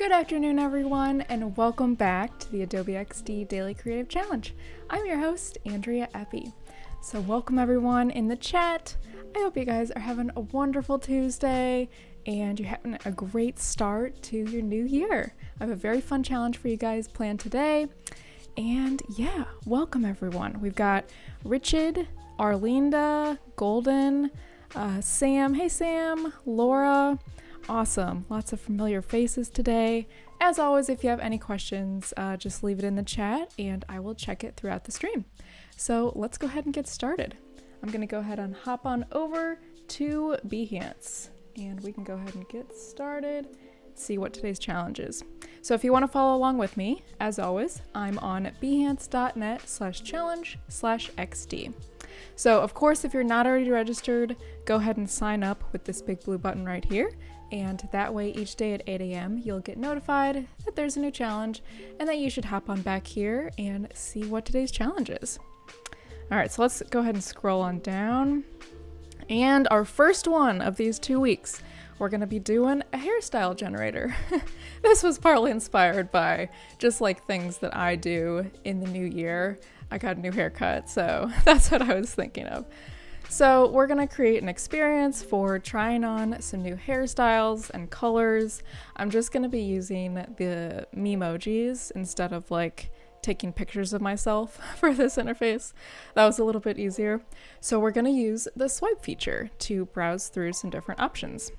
Good afternoon, everyone, and welcome back to the Adobe XD Daily Creative Challenge. I'm your host, Andrea Eppy. So welcome everyone in the chat. I hope you guys are having a wonderful Tuesday and you're having a great start to your new year. I have a very fun challenge for you guys planned today. And yeah, welcome everyone. We've got Richard, Arlinda, Golden, Sam, hey Sam, Laura. Awesome. Lots of familiar faces today. As always, if you have any questions, just leave it in the chat and I will check it throughout the stream. So let's go ahead and get started. I'm going to go ahead and hop on over to Behance and we can go ahead and get started, see what today's challenge is. So if you want to follow along with me, as always, I'm on behance.net/challenge/XD. So of course, if you're not already registered, go ahead and sign up with this big blue button right here. And that way each day at 8 a.m. you'll get notified that there's a new challenge and that you should hop on back here and see what today's challenge is. All right, so let's go ahead and scroll on down. And our first one of these 2 weeks, we're gonna be doing a hairstyle generator. This was partly inspired by just like things that I do in the new year. I got a new haircut, so that's what I was thinking of. So we're gonna create an experience for trying on some new hairstyles and colors. I'm just gonna be using the Memojis instead of like taking pictures of myself for this interface. That was a little bit easier. So we're gonna use the swipe feature to browse through some different options.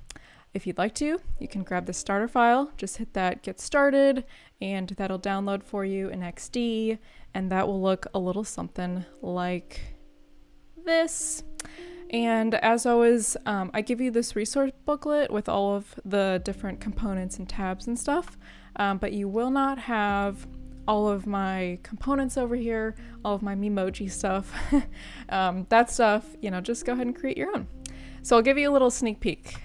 If you'd like to, you can grab the starter file, just hit that get started, and that'll download for you in XD, and that will look a little something like this. And as always, I give you this resource booklet with all of the different components and tabs and stuff, but you will not have all of my components over here, all of my Memoji stuff. That stuff, you know, just go ahead and create your own. So I'll give you a little sneak peek,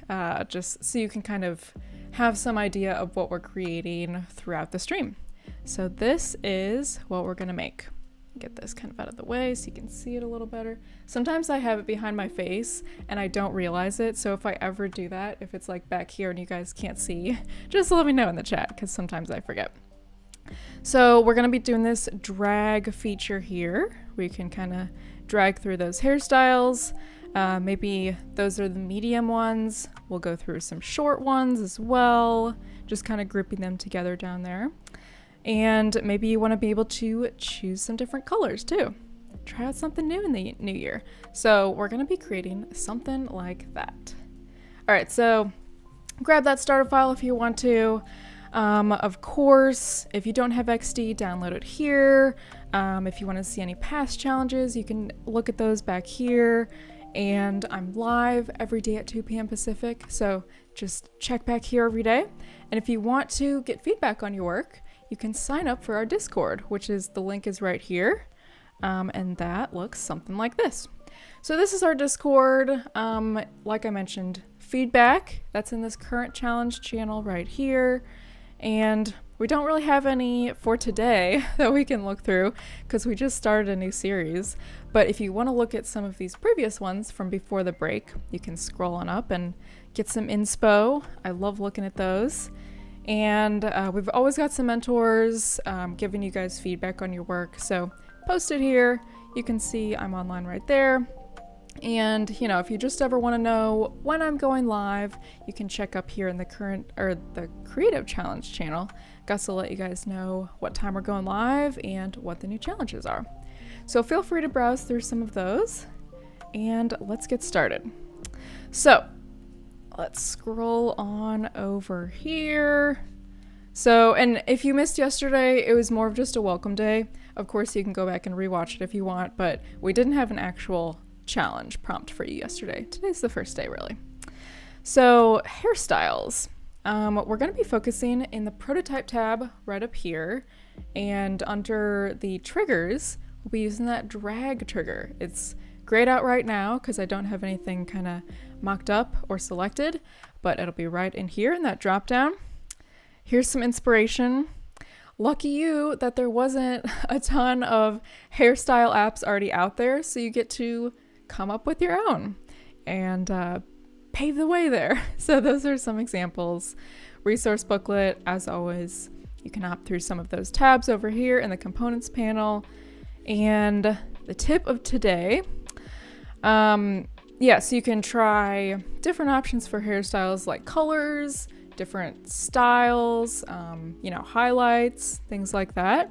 just so you can kind of have some idea of what we're creating throughout the stream. So this is what we're gonna make. Get this kind of out of the way so you can see it a little better. Sometimes I have it behind my face and I don't realize it, so if I ever do that, if it's like back here and you guys can't see, just let me know in the chat because sometimes I forget. So we're gonna be doing this drag feature here. We can kind of drag through those hairstyles. Maybe those are the medium ones. We'll go through some short ones as well, just kind of grouping them together down there. And maybe you want to be able to choose some different colors too. Try out something new in the new year. So we're going to be creating something like that. All right, so grab that starter file if you want to. Of course, if you don't have XD, download it here. If you want to see any past challenges, you can look at those back here. And I'm live every day at 2 p.m. Pacific, so just check back here every day. And if you want to get feedback on your work, you can sign up for our Discord, which is the link is right here. And that looks something like this. So this is our Discord. Like I mentioned, feedback, that's in this current challenge channel right here. And we don't really have any for today that we can look through because we just started a new series. But if you want to look at some of these previous ones from before the break, you can scroll on up and get some inspo. I love looking at those. And we've always got some mentors giving you guys feedback on your work. So post it here. You can see I'm online right there. And, you know, if you just ever want to know when I'm going live, you can check up here in the current or the Creative Challenge channel. Gus will let you guys know what time we're going live and what the new challenges are. So feel free to browse through some of those and let's get started. So let's scroll on over here. So, and if you missed yesterday, it was more of just a welcome day. Of course, you can go back and rewatch it if you want, but we didn't have an actual challenge prompt for you yesterday. Today's the first day, really. So, hairstyles. We're going to be focusing in the prototype tab right up here, and under the triggers, we'll be using that drag trigger. It's grayed out right now because I don't have anything kind of mocked up or selected, but it'll be right in here in that drop down. Here's some inspiration. Lucky you that there wasn't a ton of hairstyle apps already out there, so you get to come up with your own and pave the way there. So those are some examples. resource booklet. As always, you can hop through some of those tabs over here in the components panel. And the tip of today, yeah, so you can try different options for hairstyles like colors, different styles, you know, highlights, things like that.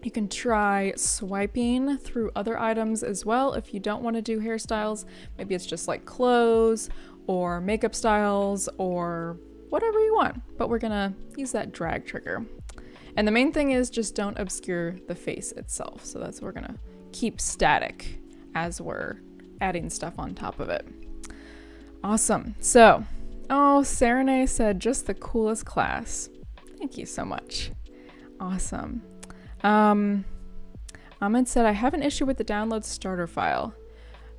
You can try swiping through other items as well if you don't want to do hairstyles. Maybe it's just like clothes or makeup styles or whatever you want, but we're gonna use that drag trigger. And the main thing is just don't obscure the face itself. So that's what we're gonna keep static as we're adding stuff on top of it. Awesome. So, oh, Serenay said just the coolest class. Thank you so much. Awesome. Ahmed said, I have an issue with the download starter file.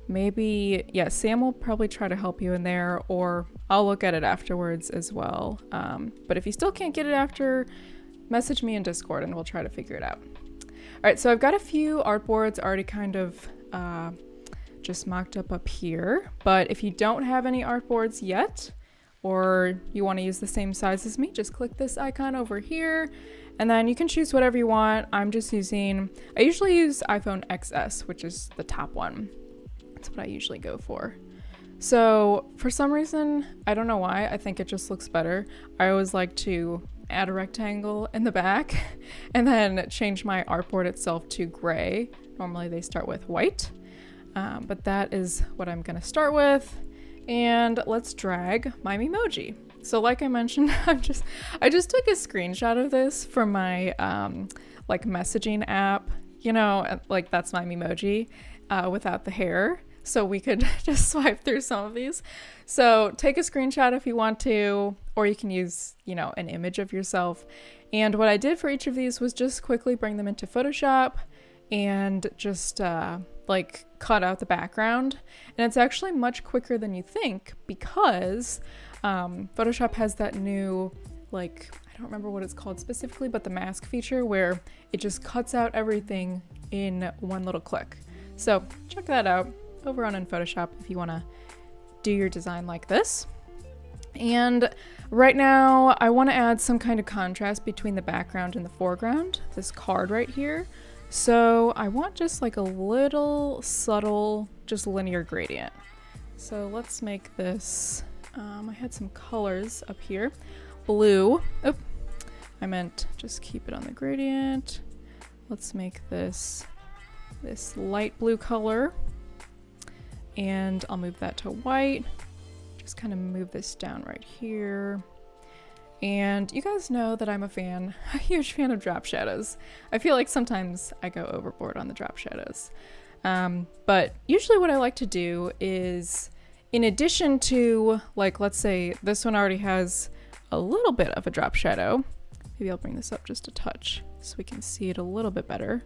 Maybe, yeah, Sam will probably try to help you in there, or I'll look at it afterwards as well. But if you still can't get it after, message me in Discord and we'll try to figure it out. All right, so I've got a few artboards already kind of just mocked up here. But if you don't have any artboards yet, or you want to use the same size as me, just click this icon over here. And then you can choose whatever you want. I usually use iPhone XS, which is the top one. That's what I usually go for. So for some reason, I don't know why, I think it just looks better. I always like to add a rectangle in the back and then change my artboard itself to gray. Normally they start with white, but that is what I'm gonna start with. And let's drag my Memoji. So like I mentioned, I just took a screenshot of this from my like messaging app, you know, like that's my Memoji without the hair. So we could just swipe through some of these. So take a screenshot if you want to, or you can use, you know, an image of yourself. And what I did for each of these was just quickly bring them into Photoshop and just like cut out the background. And it's actually much quicker than you think because Photoshop has that new, like, I don't remember what it's called specifically, but the mask feature where it just cuts out everything in one little click. So check that out over on in Photoshop if you want to do your design like this. And right now I want to add some kind of contrast between the background and the foreground, this card right here. So I want just like a little subtle, just linear gradient. So let's make this, I had some colors up here. Blue, oh, I meant just keep it on the gradient. Let's make this light blue color. And I'll move that to white. Just kind of move this down right here. And you guys know that I'm a huge fan of drop shadows. I feel like sometimes I go overboard on the drop shadows. But usually what I like to do is, in addition to, like, let's say this one already has a little bit of a drop shadow. Maybe I'll bring this up just a touch so we can see it a little bit better.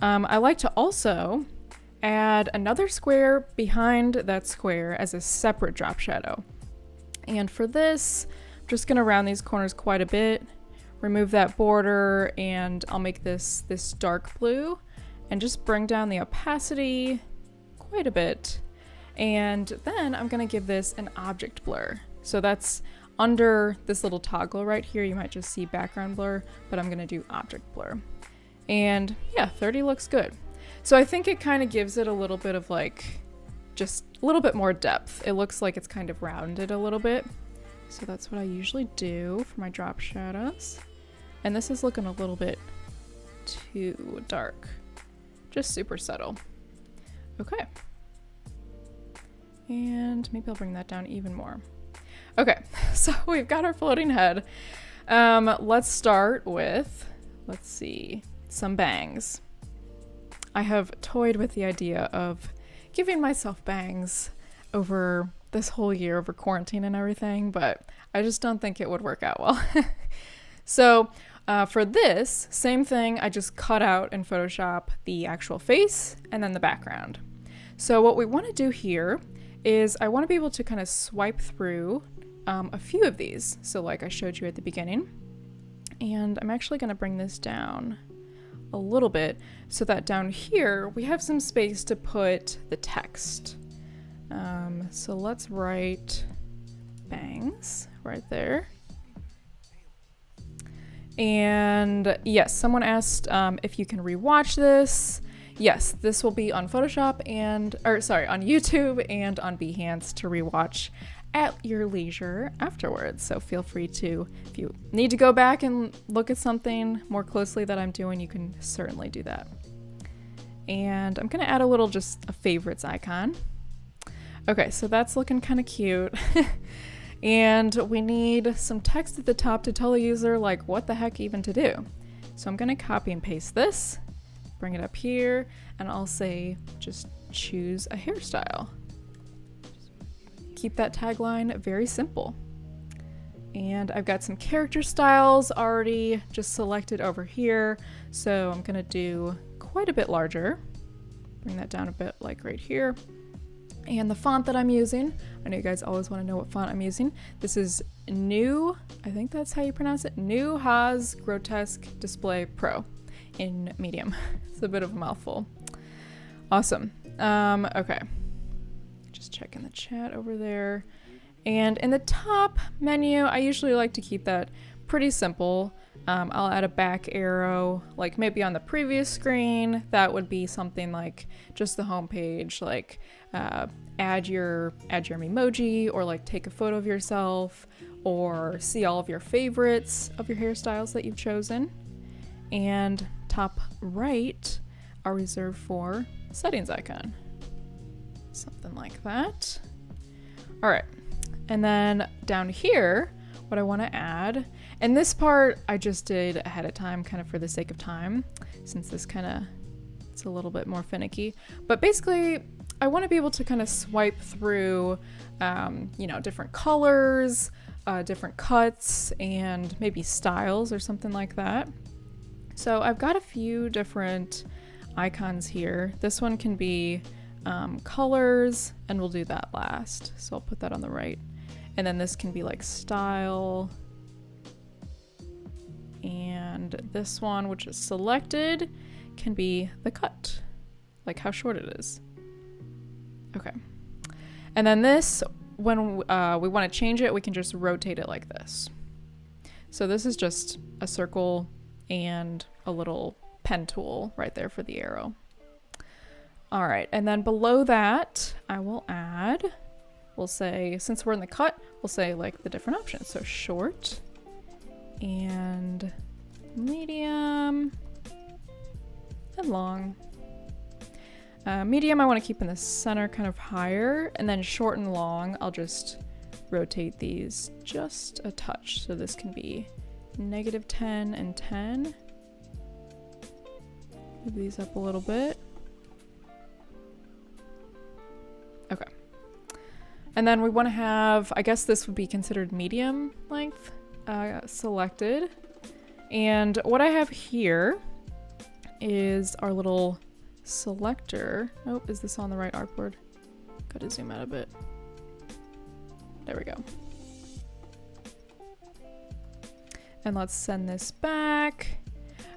I like to also add another square behind that square as a separate drop shadow. And for this, I'm just gonna round these corners quite a bit, remove that border, and I'll make this dark blue and just bring down the opacity quite a bit. And then I'm gonna give this an object blur. So that's under this little toggle right here. You might just see background blur, but I'm gonna do object blur. And yeah, 30 looks good. So I think it kind of gives it a little bit of like, just a little bit more depth. It looks like it's kind of rounded a little bit. So that's what I usually do for my drop shadows. And this is looking a little bit too dark. Just super subtle. Okay. And maybe I'll bring that down even more. Okay, so we've got our floating head. Let's start with, let's see, some bangs. I have toyed with the idea of giving myself bangs over this whole year over quarantine and everything, but I just don't think it would work out well. So for this, same thing, I just cut out in Photoshop the actual face and then the background. So what we want to do here is I want to be able to kind of swipe through a few of these. So like I showed you at the beginning, and I'm actually going to bring this down a little bit so that down here we have some space to put the text. So let's write bangs right there. And yes, someone asked if you can rewatch this. Yes, this will be on Photoshop on YouTube and on Behance to rewatch at your leisure afterwards. So feel free to, if you need to go back and look at something more closely that I'm doing, you can certainly do that. And I'm gonna add a little, just a favorites icon. Okay, so that's looking kind of cute. And we need some text at the top to tell the user like what the heck even to do. So I'm gonna copy and paste this, bring it up here, and I'll say just choose a hairstyle. Keep that tagline very simple. And I've got some character styles already just selected over here, so I'm gonna do quite a bit larger. Bring that down a bit, like right here. And the font that I'm using, I know you guys always want to know what font I'm using. This is New, I think that's how you pronounce it, New Haas Grotesque Display Pro in medium. It's a bit of a mouthful. Awesome. Okay. Just checking the chat over there. And in the top menu, I usually like to keep that pretty simple. I'll add a back arrow, like maybe on the previous screen. That would be something like just the home page, like add your emoji, or like take a photo of yourself, or see all of your favorites of your hairstyles that you've chosen. And top right are reserved for settings icon. Something like that. All right, and then down here, what I want to add, and this part I just did ahead of time kind of for the sake of time, since this kind of, it's a little bit more finicky, but basically I want to be able to kind of swipe through, you know, different colors, different cuts, and maybe styles or something like that. So I've got a few different icons here. This one can be colors, and we'll do that last. So I'll put that on the right. And then this can be like style. And this one, which is selected, can be the cut, like how short it is. Okay. And then this, when we want to change it, we can just rotate it like this. So this is just a circle and a little pen tool right there for the arrow. All right, and then below that, I will add, we'll say, since we're in the cut, we'll say like the different options. So short and medium and long. Medium I want to keep in the center kind of higher, and then short and long, I'll just rotate these just a touch. So this can be -10 and 10. Move these up a little bit. Okay. And then we want to have, I guess this would be considered medium length, selected. And what I have here is our little selector. Oh, is this on the right artboard? Gotta zoom out a bit. There we go. And let's send this back.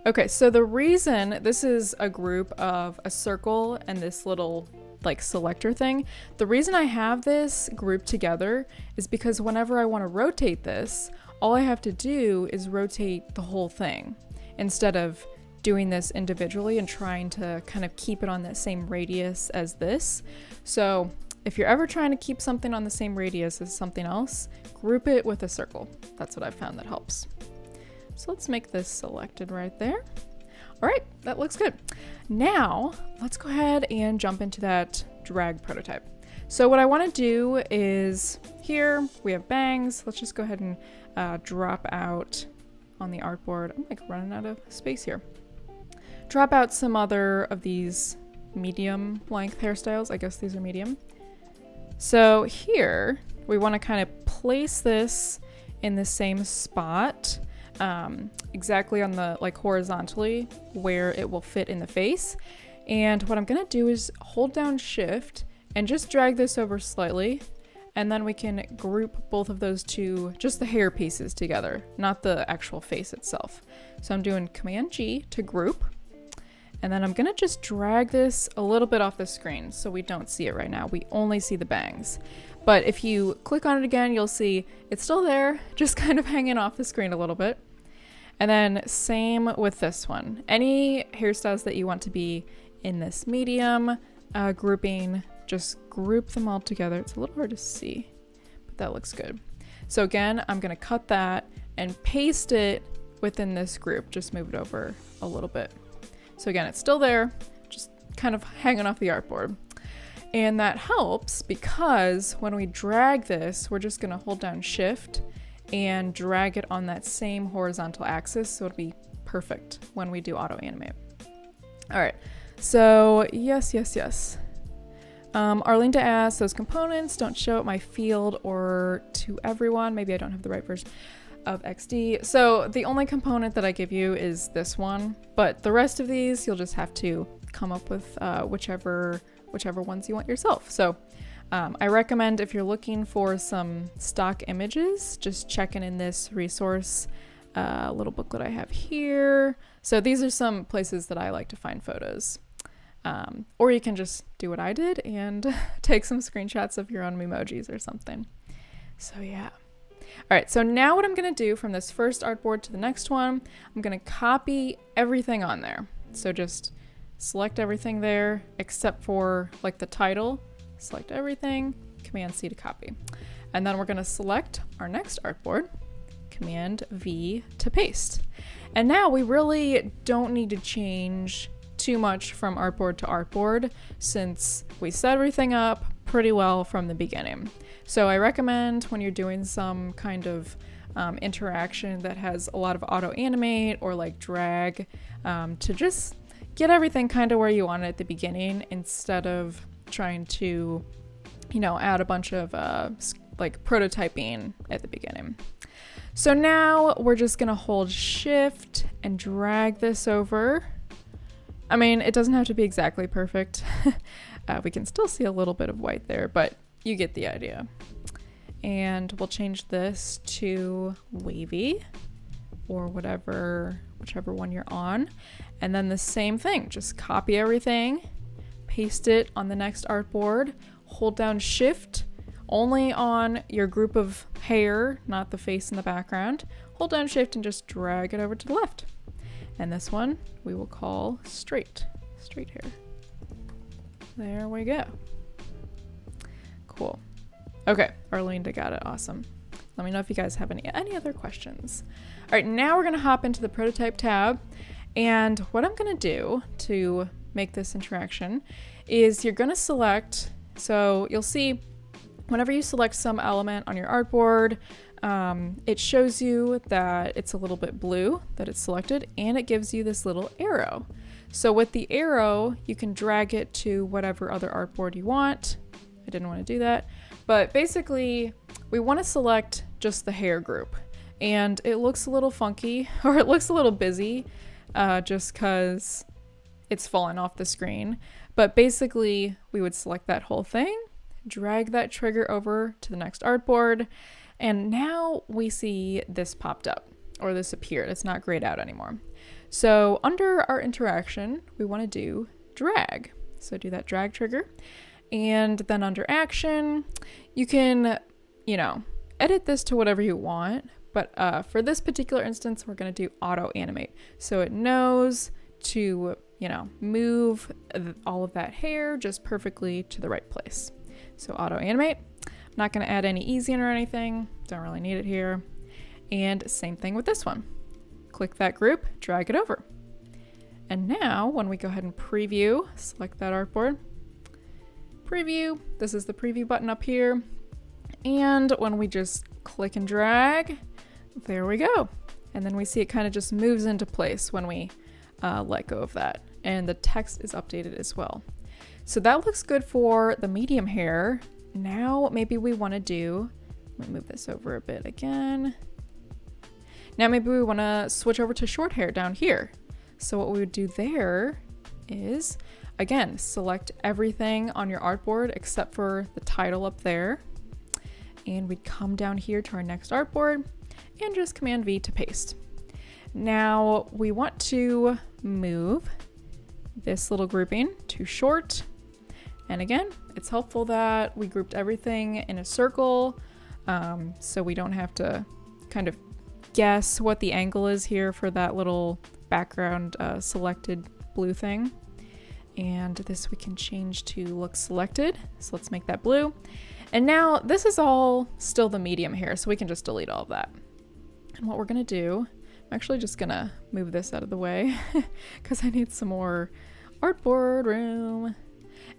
Okay, so the reason this is a group of a circle and this little like selector thing, the reason I have this grouped together is because whenever I want to rotate this, all I have to do is rotate the whole thing instead of doing this individually and trying to kind of keep it on that same radius as this. So if you're ever trying to keep something on the same radius as something else, group it with a circle. That's what I've found that helps. So let's make this selected right there. All right, that looks good. Now let's go ahead and jump into that drag prototype. So what I want to do is, here we have bangs. Let's just go ahead and drop out on the artboard. I'm like running out of space here. Drop out some other of these medium length hairstyles. I guess these are medium. So here we want to kind of place this in the same spot, exactly on the, like horizontally where it will fit in the face. And what I'm gonna do is hold down Shift and just drag this over slightly, and then we can group both of those two, just the hair pieces together, not the actual face itself. So I'm doing Command G to group, and then I'm gonna just drag this a little bit off the screen so we don't see it right now. We only see the bangs. But if you click on it again, you'll see it's still there, just kind of hanging off the screen a little bit. And then same with this one. Any hairstyles that you want to be in this medium grouping, just group them all together. It's a little hard to see, but that looks good. So again, I'm gonna cut that and paste it within this group. Just move it over a little bit. So again, it's still there, just kind of hanging off the artboard. And that helps because when we drag this, we're just gonna hold down Shift and drag it on that same horizontal axis, so it'll be perfect when we do auto animate. All right, so yes. Arlinda asks, those components don't show up my field or to everyone. Maybe I don't have the right version of XD. So the only component that I give you is this one, but the rest of these you'll just have to come up with whichever ones you want yourself. So I recommend, if you're looking for some stock images, just checking in this resource little booklet I have here. So these are some places that I like to find photos. Or you can just do what I did and take some screenshots of your own emojis or something. So yeah. All right, so now what I'm gonna do from this first artboard to the next one, I'm gonna copy everything on there. So just select everything there except for like the title. Select everything, Command C to copy. And then we're gonna select our next artboard, Command V to paste. And now we really don't need to change too much from artboard to artboard since we set everything up pretty well from the beginning. So I recommend when you're doing some kind of interaction that has a lot of auto animate or like drag to just get everything kind of where you want it at the beginning instead of trying to, you know, add a bunch of like prototyping at the beginning. So now we're just gonna hold Shift and drag this over. I mean, it doesn't have to be exactly perfect. We can still see a little bit of white there, but you get the idea. And we'll change this to wavy or whichever one you're on. And then the same thing, just copy everything, paste it on the next artboard, hold down Shift only on your group of hair, not the face in the background. Hold down Shift and just drag it over to the left. And this one we will call straight hair. There we go. Cool. Okay, Arlinda got it. Awesome. Let me know if you guys have any other questions. All right, now we're gonna hop into the prototype tab. And what I'm gonna do to make this interaction is you're gonna select, so you'll see whenever you select some element on your artboard, it shows you that it's a little bit blue that it's selected, and it gives you this little arrow. So with the arrow, you can drag it to whatever other artboard you want. I didn't want to do that, but basically we want to select just the hair group, and it looks a little funky or it looks a little busy just because it's fallen off the screen. But basically we would select that whole thing, drag that trigger over to the next artboard, and now we see this popped up or this appeared. It's not grayed out anymore. So under our interaction, we want to do drag. So do that drag trigger. And then under action, you can, you know, edit this to whatever you want. But for this particular instance, we're going to do auto animate. So it knows to, you know, move all of that hair just perfectly to the right place. So auto animate. I'm not going to add any ease in or anything. Don't really need it here. And same thing with this one. Click that group, drag it over. And now when we go ahead and preview, select that artboard, preview, this is the preview button up here. And when we just click and drag, there we go. And then we see it kind of just moves into place when we let go of that. And the text is updated as well. So that looks good for the medium hair. Now maybe we want to do, let me move this over a bit again. Now maybe we want to switch over to short hair down here. So what we would do there is, again, select everything on your artboard except for the title up there. And we'd come down here to our next artboard and just Command V to paste. Now we want to move this little grouping to short. And again, it's helpful that we grouped everything in a circle so we don't have to kind of guess what the angle is here for that little background selected blue thing. And this we can change to look selected. So let's make that blue. And now this is all still the medium here, so we can just delete all of that. And what we're gonna do, I'm actually just gonna move this out of the way because I need some more artboard room.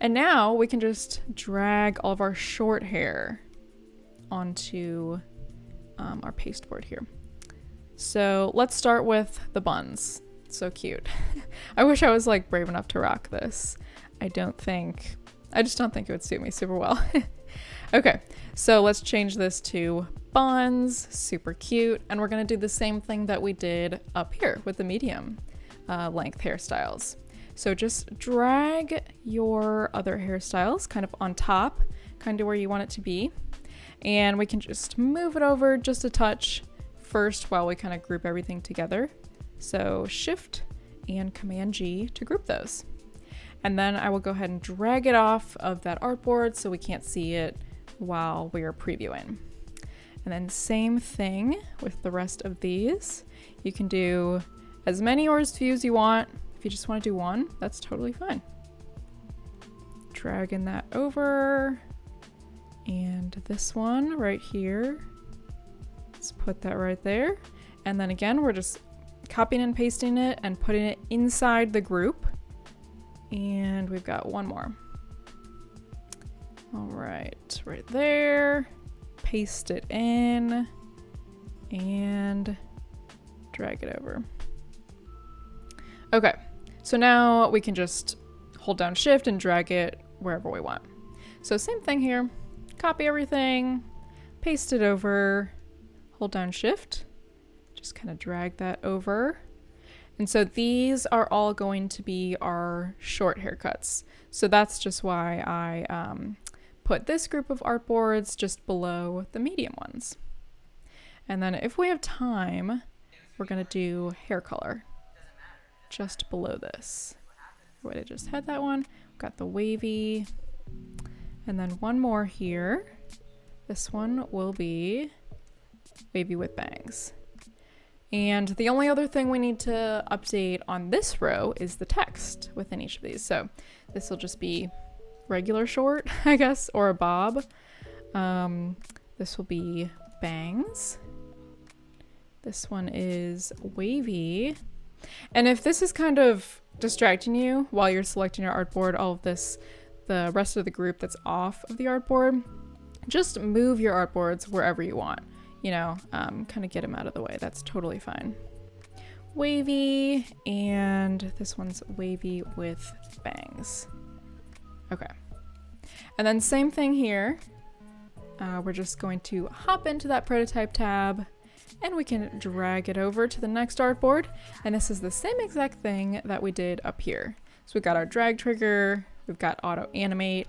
And now we can just drag all of our short hair onto our pasteboard here. So let's start with the buns. So cute. I wish I was like brave enough to rock this. I just don't think it would suit me super well. Okay, so let's change this to buns, super cute. And we're gonna do the same thing that we did up here with the medium length hairstyles. So just drag your other hairstyles kind of on top, kind of where you want it to be. And we can just move it over just a touch first while we kind of group everything together. So Shift and Command G to group those. And then I will go ahead and drag it off of that artboard so we can't see it while we are previewing. And then same thing with the rest of these. You can do as many or as few as you want. If you just want to do one, that's totally fine. Dragging that over. And this one right here. Let's put that right there. And then again, we're just copying and pasting it and putting it inside the group. And we've got one more. All right, right there. Paste it in and drag it over. Okay, so now we can just hold down Shift and drag it wherever we want. So same thing here, copy everything, paste it over, hold down Shift, just kind of drag that over. And so these are all going to be our short haircuts. So that's just why I put this group of artboards just below the medium ones. And then if we have time, we're gonna do hair color just below this. Wait, I just had that one. Got the wavy. And then one more here. This one will be wavy with bangs. And the only other thing we need to update on this row is the text within each of these. So this will just be regular short, I guess, or a bob. This will be bangs. This one is wavy. And if this is kind of distracting you while you're selecting your artboard, all of this, the rest of the group that's off of the artboard, just move your artboards wherever you want. You know, kind of get them out of the way. That's totally fine. Wavy, and this one's wavy with bangs. Okay. And then same thing here. We're just going to hop into that prototype tab and we can drag it over to the next artboard. And this is the same exact thing that we did up here. So we've got our drag trigger, we've got auto animate,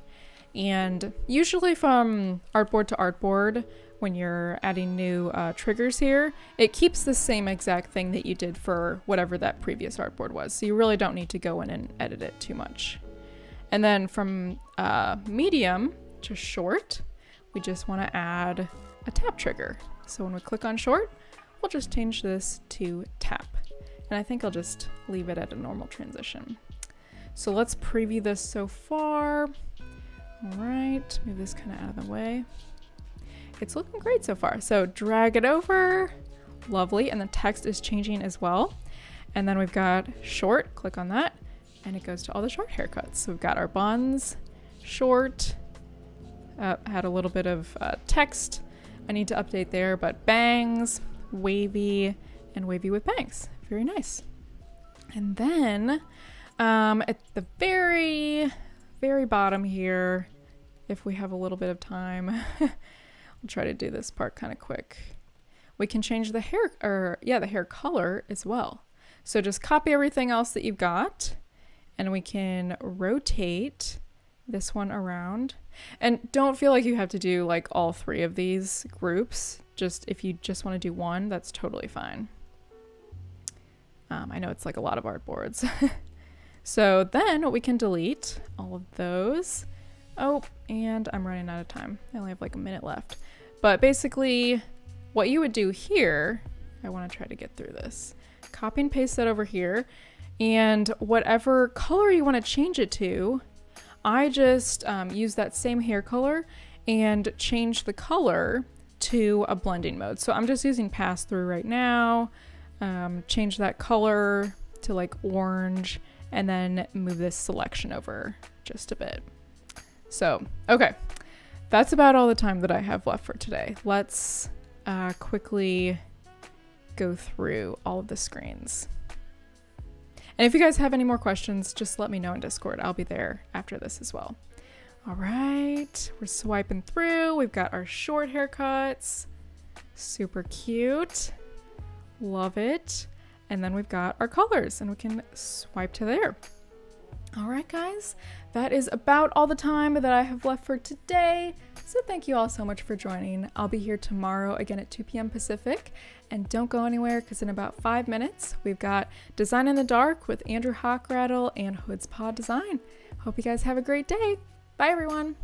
and usually from artboard to artboard, when you're adding new triggers here, it keeps the same exact thing that you did for whatever that previous artboard was. So you really don't need to go in and edit it too much. And then from medium to short, we just want to add a tap trigger. So when we click on short, we'll just change this to tap. And I think I'll just leave it at a normal transition. So let's preview this so far. All right, move this kind of out of the way. It's looking great so far. So drag it over, lovely, and the text is changing as well. And then we've got short, click on that, and it goes to all the short haircuts. So we've got our buns, short, had a little bit of text I need to update there, but bangs, wavy, and wavy with bangs. Very nice. And then at the very, very bottom here, if we have a little bit of time, I'll try to do this part kind of quick. We can change the hair, the hair color as well. So just copy everything else that you've got, and we can rotate this one around. And don't feel like you have to do like all three of these groups. Just if you just want to do one, that's totally fine. I know it's like a lot of artboards. So then we can delete all of those. Oh, and I'm running out of time. I only have like a minute left. But basically what you would do here, I want to try to get through this. Copy and paste that over here. And whatever color you want to change it to, I just use that same hair color and change the color to a blending mode. So I'm just using pass through right now, change that color to like orange, and then move this selection over just a bit. So, okay, that's about all the time that I have left for today. Let's quickly go through all of the screens. And if you guys have any more questions, just let me know in Discord. I'll be there after this as well. All right, we're swiping through. We've got our short haircuts. Super cute. Love it. And then we've got our colors, and we can swipe to there. All right, guys, that is about all the time that I have left for today. So thank you all so much for joining. I'll be here tomorrow again at 2 p.m. Pacific. And don't go anywhere, because in about 5 minutes, we've got Design in the Dark with Andrew Hockrattle and Hood's Paw Design. Hope you guys have a great day. Bye, everyone.